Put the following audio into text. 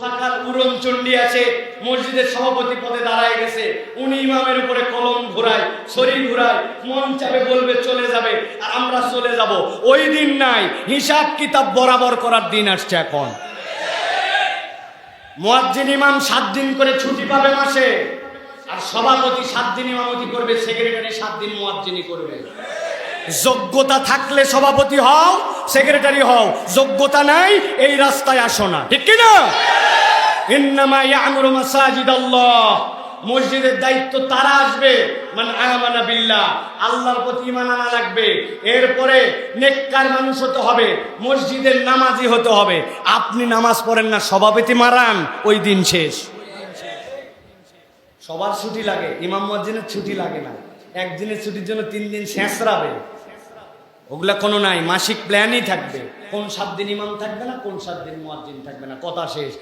কোথাকার উড়নচণ্ডী আছে, মসজিদের সভাপতি পদে দাঁড়ায় গেছে, উনি ইমামের উপরে কলম ঘোরায়, ছড়ি ঘোরায়, মন চাবে বলবে চলে যাবে, আর আমরা চলে যাব। ওই দিন নাই, হিসাব কিতাব বরাবর করার দিন আসছে এখন। মুয়াজ্জিন ইমাম 7 দিন করে ছুটি পাবে মাসে, আর সভাপতি 7 দিন ইমামতি করবে, সেক্রেটারি 7 দিন মুয়াজ্জিনি করবে। যোগ্যতা থাকলে সভাপতি হও, সেক্রেটারি হও, যোগ্যতা নাই এই রাস্তায় আসো না, ঠিক কি না? ইন্নামা ইয়ামুরু মাসাজিদাল্লাহ, মসজিদের দায়িত্ব তারা আসবে মান আমানা বিল্লাহ, আল্লাহর প্রতি ঈমান আনা লাগবে। এরপরে নেককার মানুষ হতে হবে, মসজিদের নামাজি হতে হবে। আপনি নামাজ পড়েন না, সভাপতি মারান, ওই দিন শেষ। সবার ছুটি লাগে, ইমাম মুয়াজ্জিনের ছুটি লাগে না। একদিনের ছুটির জন্য 3 দিন শেষরাবে, ওগুলা কোনো নাই। মাসিক প্ল্যানই থাকবে, কোন 7 দিন ইমাম থাকবে না, কোন 7 দিন মুয়াজ্জিন থাকবে না, কথা শেষ।